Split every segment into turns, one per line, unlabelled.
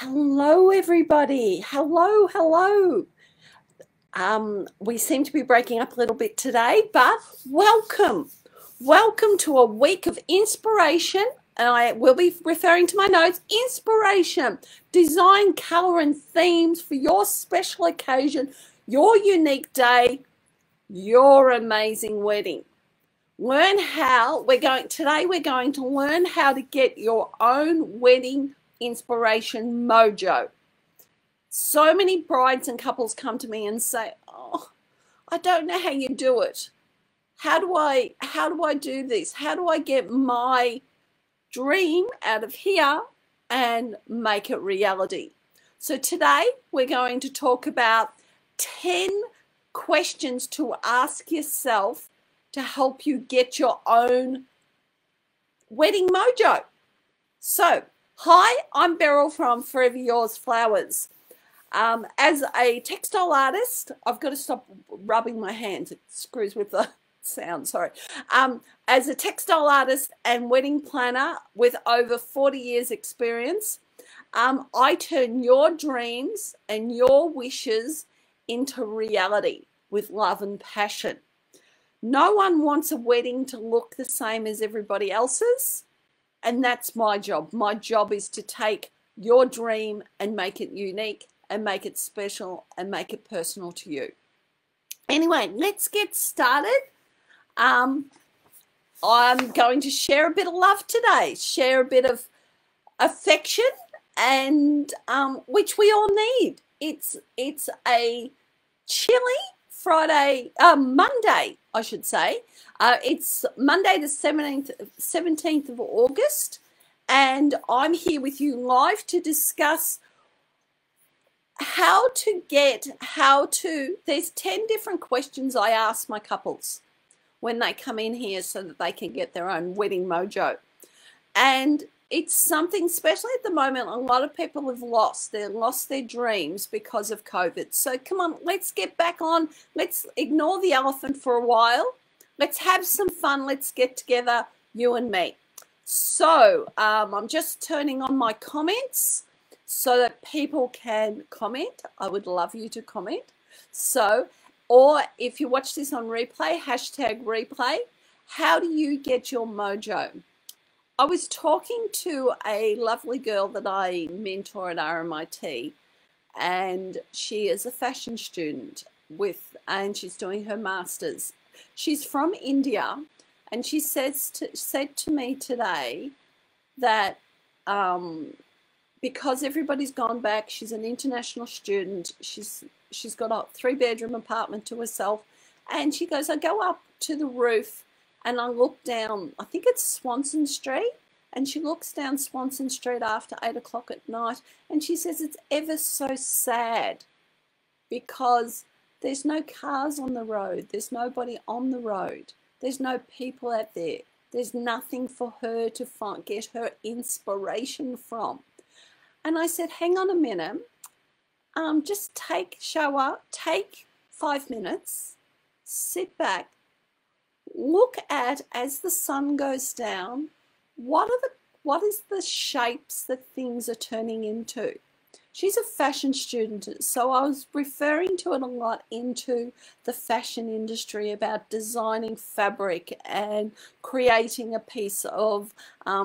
Hello, everybody. Hello, hello. We seem to be breaking up a little bit today, but welcome. Welcome to a week of inspiration. And I will be referring to my notes. Inspiration, design, color, and themes for your special occasion, your unique day, your amazing wedding. Learn how today we're going to learn how to get your own wedding inspiration mojo. So many brides and couples come to me and say, "Oh, I don't know how you do it. How do I do this? How do I get my dream out of here and make it reality?" So today we're going to talk about 10 questions to ask yourself to help you get your own wedding mojo. So, hi, I'm Beryl from 𝗵𝘀𝗶𝗹𝗄𝗏. As a textile artist, I've got to stop rubbing my hands. It screws with the sound, sorry. As a textile artist and wedding planner with over 40 years experience, I turn your dreams and your wishes into reality with love and passion. No one wants a wedding to look the same as everybody else's, and that's my job. My job is to take your dream and make it unique and make it special and make it personal to you. Anyway, let's get started. I'm going to share a bit of love today, share a bit of affection, and which we all need. It's a chilly Monday, I should say. It's Monday the 17th of August, and I'm here with you live to discuss there's 10 different questions I ask my couples when they come in here so that they can get their own wedding mojo. And it's something, especially at the moment, a lot of people have lost their dreams because of COVID. So come on, let's get back on. Let's ignore the elephant for a while. Let's have some fun. Let's get together, you and me. So I'm just turning on my comments so that people can comment. I would love you to comment. So, or if you watch this on replay, #replay, how do you get your mojo? I was talking to a lovely girl that I mentor at RMIT, and she is a fashion student and she's doing her master's. She's from India, and she said to me today that because everybody's gone back, she's an international student. She's got a 3-bedroom apartment to herself, and she goes, I go up to the roof and I look down, I think it's Swanson Street, and she looks down Swanson Street after 8 o'clock at night, and she says it's ever so sad because there's no cars on the road, there's nobody on the road, there's no people out there, there's nothing for her to get her inspiration from. And I said, hang on a minute, just take 5 minutes, sit back, look at, as the sun goes down, what is the shapes that things are turning into. She's a fashion student, so I was referring to it a lot into the fashion industry about designing fabric and creating a piece of,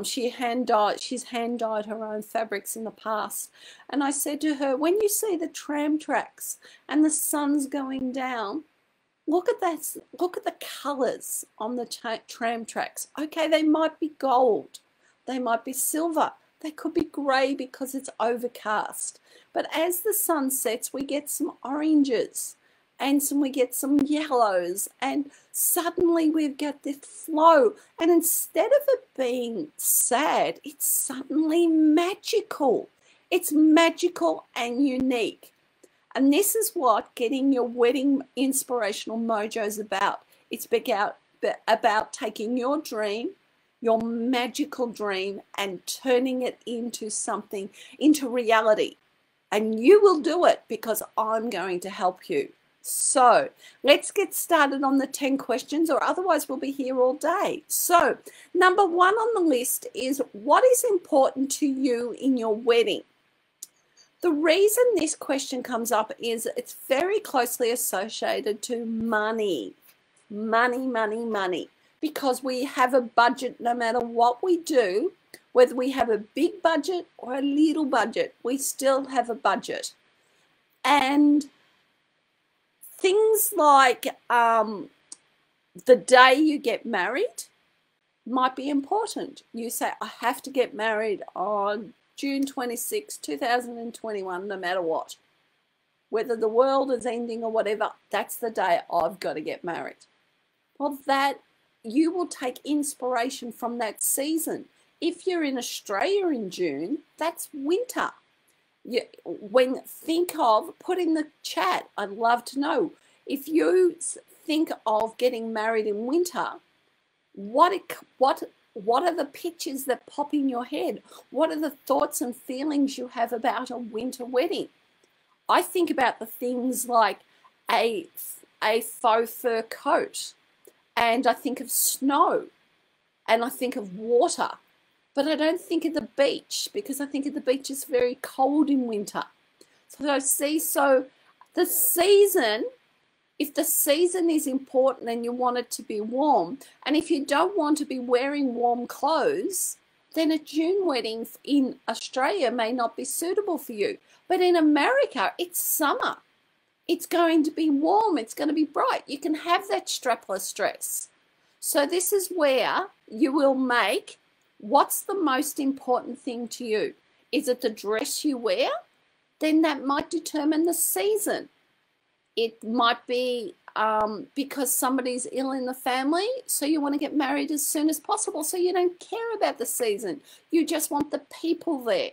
she's hand dyed her own fabrics in the past. And I said to her, when you see the tram tracks and the sun's going down, look at that. Look at the colors on the tram tracks. Okay, they might be gold, they might be silver, they could be grey because it's overcast. But as the sun sets, we get some oranges and we get some yellows, and suddenly we've got this flow. And instead of it being sad, it's suddenly magical. It's magical and unique. And this is what getting your wedding inspirational mojo is about. It's about taking your dream, your magical dream, and turning it into something, into reality. And you will do it because I'm going to help you. So let's get started on the 10 questions, or otherwise we'll be here all day. So number 1 on the list is, what is important to you in your wedding? The reason this question comes up is it's very closely associated to money. Money, money, money. Because we have a budget no matter what we do, whether we have a big budget or a little budget, we still have a budget. And things like the day you get married might be important. You say, I have to get married on June 26, 2021, no matter what. Whether the world is ending or whatever, that's the day I've got to get married. Well, that you will take inspiration from that season. If you're in Australia in June, that's winter. Put in the chat, I'd love to know, if you think of getting married in winter, what are the pictures that pop in your head? What are the thoughts and feelings you have about a winter wedding? I think about the things like a faux fur coat, and I think of snow, and I think of water, but I don't think of the beach, because I think of the beach is very cold in winter. So the season, if the season is important and you want it to be warm, and if you don't want to be wearing warm clothes, then a June wedding in Australia may not be suitable for you. But in America, it's summer. It's going to be warm. It's going to be bright. You can have that strapless dress. So this is where you will make what's the most important thing to you. Is it the dress you wear? Then that might determine the season. It might be because somebody's ill in the family, so you want to get married as soon as possible, so you don't care about the season. You just want the people there.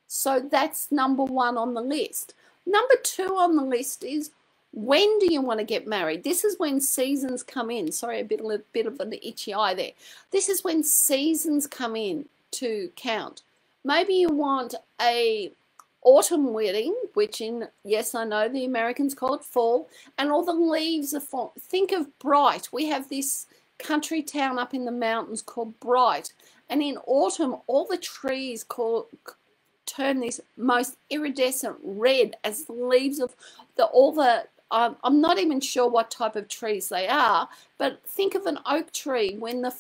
So that's number one on the list. Number two on the list is, when do you want to get married? This is when seasons come in. Sorry, a bit of an itchy eye there. This is when seasons come in to count. Maybe you want a autumn wedding, which yes, I know the Americans call it fall, and all the leaves are fall. Think of Bright. We have this country town up in the mountains called Bright, and in autumn, all the trees turn this most iridescent red as the leaves of I'm not even sure what type of trees they are, but think of an oak tree when the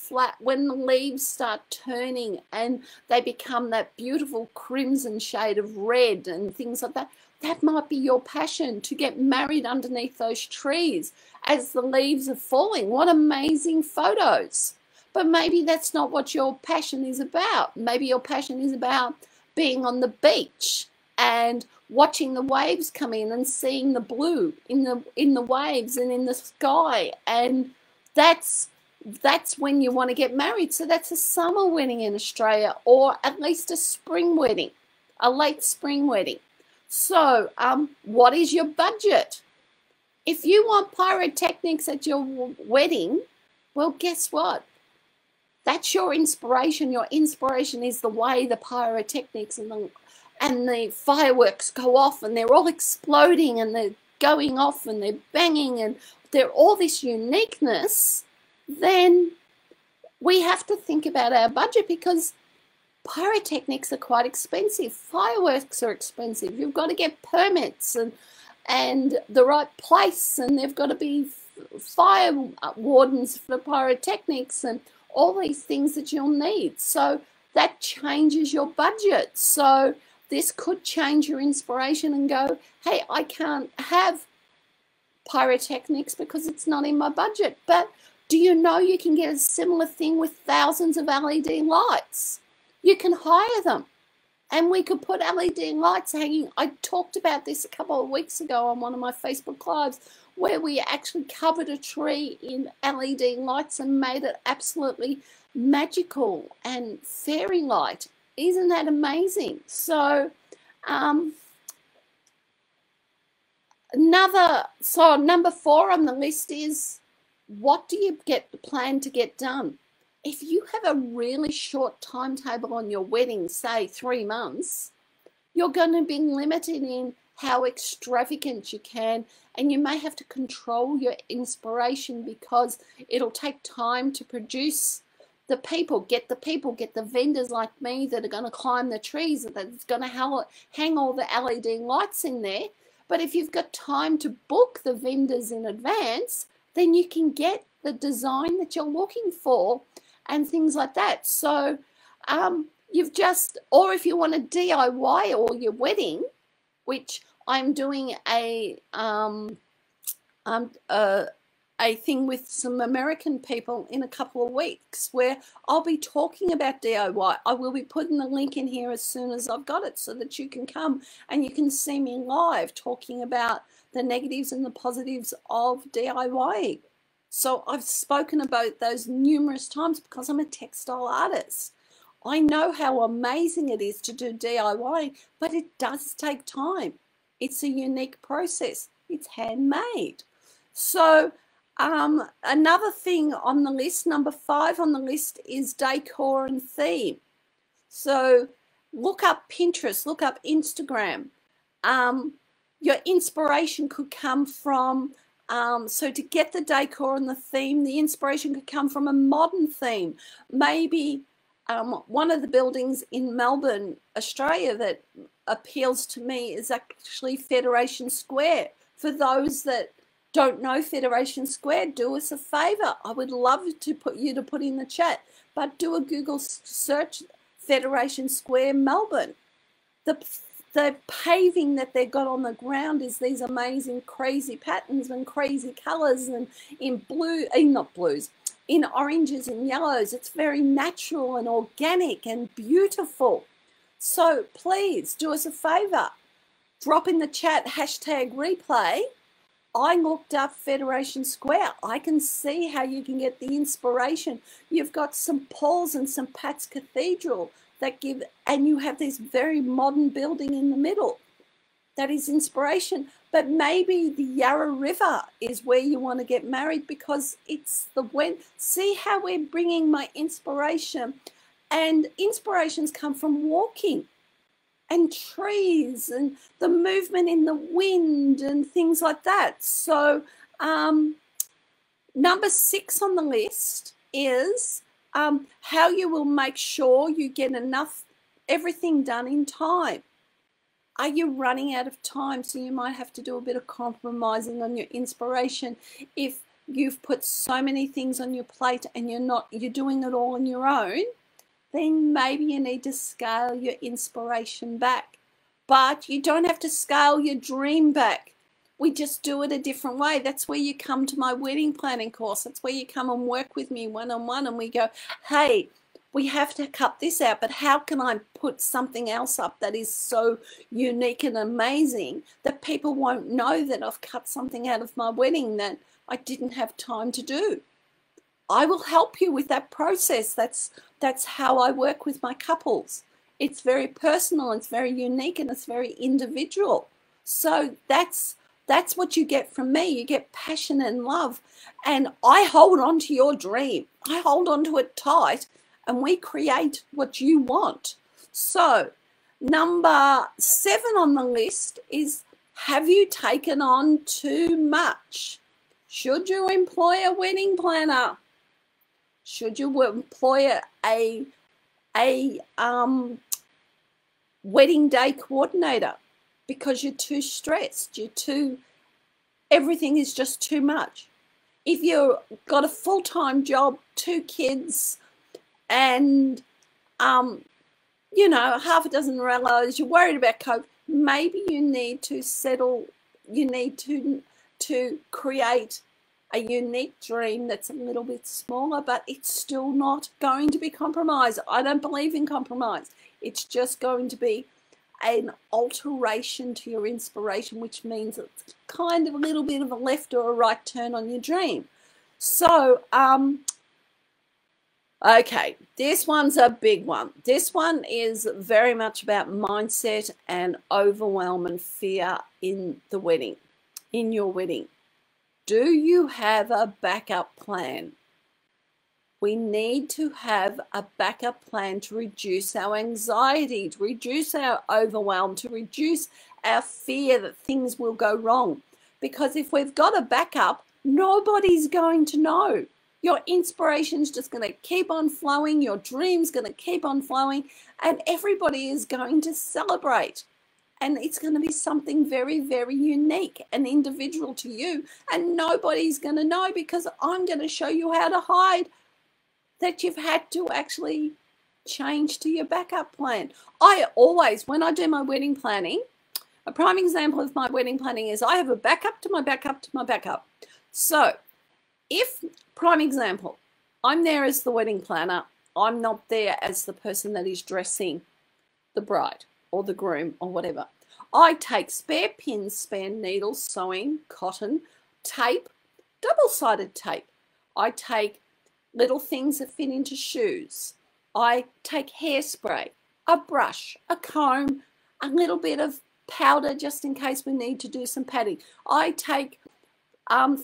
leaves start turning and they become that beautiful crimson shade of red and things like that. That might be your passion, to get married underneath those trees as the leaves are falling. What amazing photos. But maybe that's not what your passion is about. Maybe your passion is about being on the beach and watching the waves come in and seeing the blue in the waves and in the sky, and that's when you want to get married. So that's a summer wedding in Australia, or at least a spring wedding, a late spring wedding. So what is your budget? If you want pyrotechnics at your wedding, well, guess what? That's your inspiration. Your inspiration is the way the pyrotechnics and the fireworks go off, and they're all exploding and they're going off and they're banging and they're all this uniqueness. Then we have to think about our budget, because pyrotechnics are quite expensive. Fireworks are expensive. You've got to get permits and the right place, and they've got to be fire wardens for pyrotechnics and all these things that you'll need. So that changes your budget. So this could change your inspiration and go, hey, I can't have pyrotechnics because it's not in my budget. But do you know you can get a similar thing with thousands of LED lights? You can hire them, and we could put LED lights hanging. I talked about this a couple of weeks ago on one of my Facebook Lives, where we actually covered a tree in LED lights and made it absolutely magical and fairy light. Isn't that amazing? So number 4 on the list is, what do you plan to get done? If you have a really short timetable on your wedding, say 3 months, you're going to be limited in how extravagant you can, and you may have to control your inspiration because it'll take time to produce the people, get the vendors like me that are going to climb the trees, that's going to hang all the LED lights in there. But if you've got time to book the vendors in advance, then you can get the design that you're looking for and things like that. So you've just, or if you want to DIY all your wedding, which I'm doing a thing with some American people in a couple of weeks where I'll be talking about DIY. I will be putting the link in here as soon as I've got it so that you can come and you can see me live talking about the negatives and the positives of DIY. So I've spoken about those numerous times because I'm a textile artist. I know how amazing it is to do DIY, but it does take time. It's a unique process. It's handmade. So another thing on the list, number 5 on the list, is decor and theme. So look up Pinterest, look up Instagram. Your inspiration could come from, so to get the decor and the theme, the inspiration could come from a modern theme. Maybe one of the buildings in Melbourne, Australia, that appeals to me is actually Federation Square. For those that don't know Federation Square, do us a favor. I would love to put in the chat, but do a Google search, Federation Square, Melbourne. The paving that they got on the ground is these amazing crazy patterns and crazy colors, and in blue, not blues, in oranges and yellows. It's very natural and organic and beautiful. So please do us a favor, drop in the chat #replay. I looked up Federation Square. I can see how you can get the inspiration. You've got St. Paul's and St. Pat's Cathedral that give, and you have this very modern building in the middle. That is inspiration. But maybe the Yarra River is where you want to get married because it's the wind. See how we're bringing my inspiration, and inspirations come from walking and trees and the movement in the wind and things like that. So number 6 on the list is how you will make sure you get everything done in time. Are you running out of time? So you might have to do a bit of compromising on your inspiration. If you've put so many things on your plate and you're doing it all on your own, then maybe you need to scale your inspiration back. But you don't have to scale your dream back. We just do it a different way. That's where you come to my wedding planning course. That's where you come and work with me one-on-one, and we go, hey, we have to cut this out, but how can I put something else up that is so unique and amazing that people won't know that I've cut something out of my wedding that I didn't have time to do? I will help you with that process. That's how I work with my couples. It's very personal, it's very unique, and it's very individual. So that's what you get from me. You get passion and love, and I hold on to your dream. I hold on to it tight, and we create what you want. So number 7 on the list is, have you taken on too much? Should you employ a wedding planner? Should you employ a wedding day coordinator? Because you're too stressed, everything is just too much. If you've got a full-time job, 2 kids, and half a dozen relatives, you're worried about COVID, maybe you need to settle, you need to create a unique dream that's a little bit smaller, but it's still not going to be compromised. I don't believe in compromise. It's just going to be an alteration to your inspiration, which means it's kind of a little bit of a left or a right turn on your dream. So, okay, this one's a big one. This one is very much about mindset and overwhelm and fear in the wedding, in your wedding. Do you have a backup plan? We need to have a backup plan to reduce our anxiety, to reduce our overwhelm, to reduce our fear that things will go wrong. Because if we've got a backup, nobody's going to know. Your inspiration's just going to keep on flowing. Your dream's going to keep on flowing, and everybody is going to celebrate. And it's going to be something very, very unique and individual to you. And nobody's going to know, because I'm going to show you how to hide that you've had to actually change to your backup plan. I always, when I do my wedding planning, a prime example of my wedding planning is I have a backup to my backup to my backup. So if, prime example, I'm there as the wedding planner, I'm not there as the person that is dressing the bride or the groom or whatever. I take spare pins, spare needles, sewing, cotton, tape, double-sided tape. I take little things that fit into shoes. I take hairspray, a brush, a comb, a little bit of powder just in case we need to do some padding. I take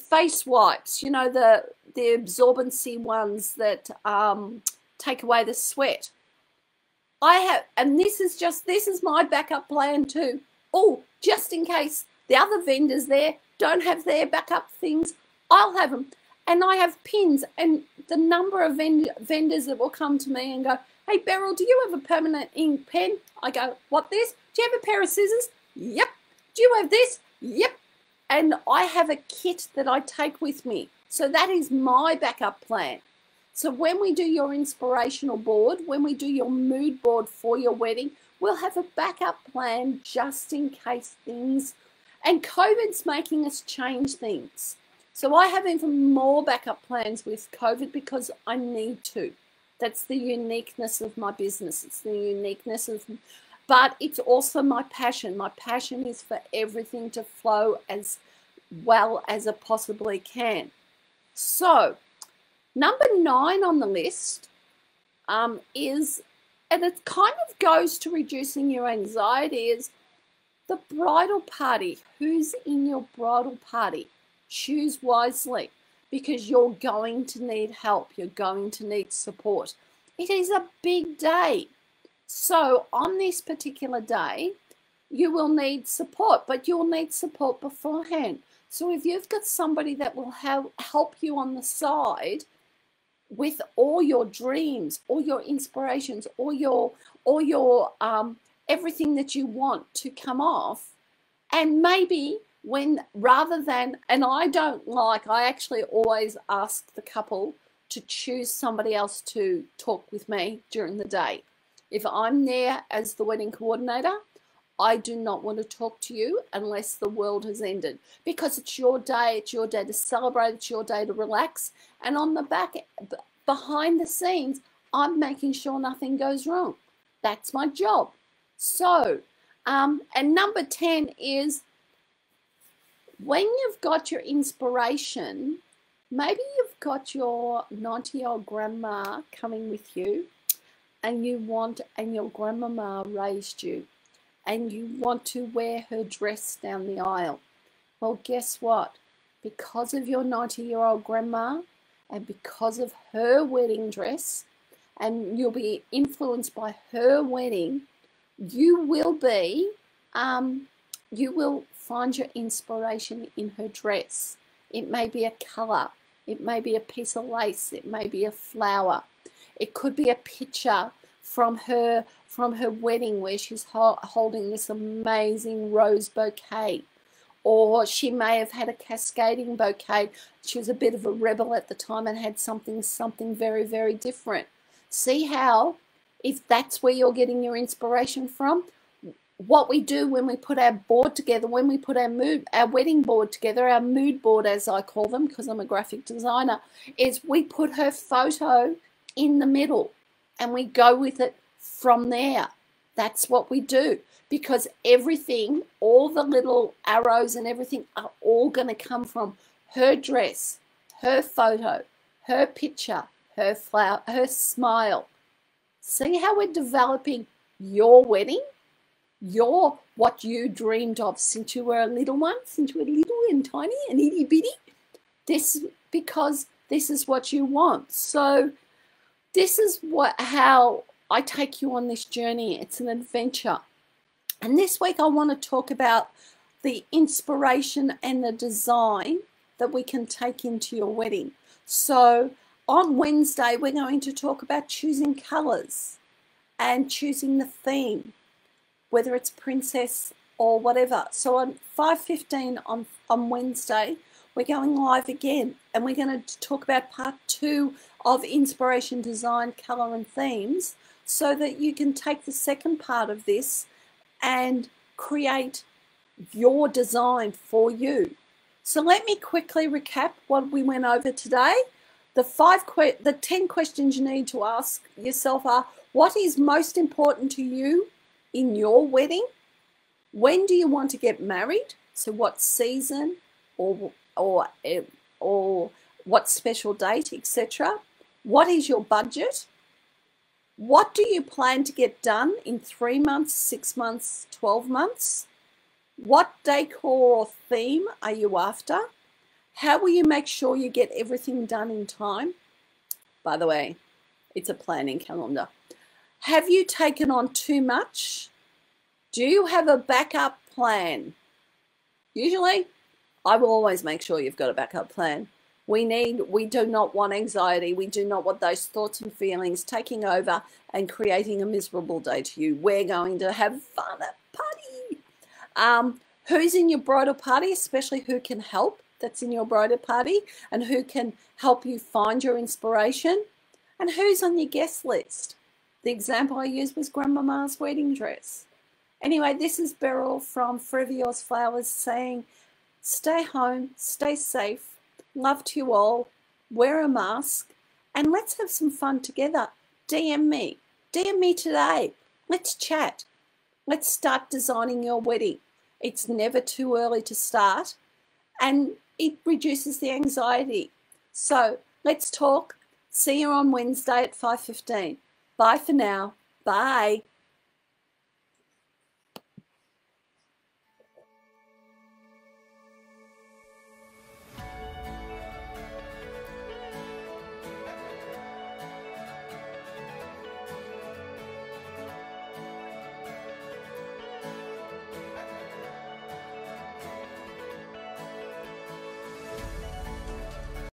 face wipes, you know, the absorbency ones that take away the sweat. I have, and this is my backup plan too. Oh, just in case the other vendors there don't have their backup things, I'll have them. And I have pins, and the number of vendors that will come to me and go, hey, Beryl, do you have a permanent ink pen? I go, what this? Do you have a pair of scissors? Yep. Do you have this? Yep. And I have a kit that I take with me. So that is my backup plan. So when we do your inspirational board, when we do your mood board for your wedding, we'll have a backup plan just in case things, and COVID's making us change things. So I have even more backup plans with COVID because I need to. That's the uniqueness of my business. It's the uniqueness of, but it's also my passion. My passion is for everything to flow as well as it possibly can. So number 9 on the list is, and it kind of goes to reducing your anxiety, is the bridal party. Who's in your bridal party? Choose wisely, because you're going to need help. You're going to need support. It is a big day. So on this particular day, you will need support, but you'll need support beforehand. So if you've got somebody that will help you on the side with all your dreams, all your inspirations, all your everything that you want to come off, and maybe when, rather than, and I actually always ask the couple to choose somebody else to talk with me during the day. If I'm there as the wedding coordinator, I do not want to talk to you unless the world has ended, because it's your day to celebrate, it's your day to relax, and on the back, behind the scenes, I'm making sure nothing goes wrong. That's my job. So, and number 10 is, when you've got your inspiration, maybe you've got your 90-year-old grandma coming with you, and your grandmama raised you, and you want to wear her dress down the aisle. Well, guess what? Because of your 90-year-old grandma, and because of her wedding dress, and you'll be influenced by her wedding, you will find your inspiration in her dress. It may be a color, it may be a piece of lace, it may be a flower, it could be a picture from her wedding where she's holding this amazing rose bouquet, or she may have had a cascading bouquet. She was a bit of a rebel at the time and had something very, very different. See how, if that's where you're getting your inspiration from, what we do when we put our board together, when we put our wedding board together, our mood board as I call them, because I'm a graphic designer, is we put her photo in the middle and we go with it from there. That's what we do, because everything, all the little arrows and everything are all going to come from her dress, her photo, her picture, her flower, her smile. See how we're developing your wedding? What you dreamed of since you were a little one, since you were little and tiny and itty bitty. Because this is what you want. So this is how I take you on this journey. It's an adventure. And this week I want to talk about the inspiration and the design that we can take into your wedding. So on Wednesday, we're going to talk about choosing colours and choosing the theme, whether it's princess or whatever. So on 5:15 on Wednesday, we're going live again, and we're going to talk about part 2 of inspiration, design, colour and themes, so that you can take the second part of this and create your design for you. So let me quickly recap what we went over today. The 10 questions you need to ask yourself are: what is most important to you in your wedding? When do you want to get married? So what season or what special date, etc. What is your budget? What do you plan to get done in 3 months, 6 months, 12 months? What decor or theme are you after? How will you make sure you get everything done in time? By the way, it's a planning calendar. Have you taken on too much? Do you have a backup plan? Usually, I will always make sure you've got a backup plan. We do not want anxiety. We do not want those thoughts and feelings taking over and creating a miserable day to you. We're going to have fun at party. Who's in your bridal party, especially who can help that's in your bridal party, and who can help you find your inspiration, and who's on your guest list. The example I used was Grandmama's wedding dress. Anyway, this is Beryl from 𝗄𝗵𝗹𝗶𝗹 saying, stay home, stay safe, love to you all, wear a mask, and let's have some fun together. DM me today. Let's chat. Let's start designing your wedding. It's never too early to start, and it reduces the anxiety. So let's talk. See you on Wednesday at 5:15. Bye for now. Bye.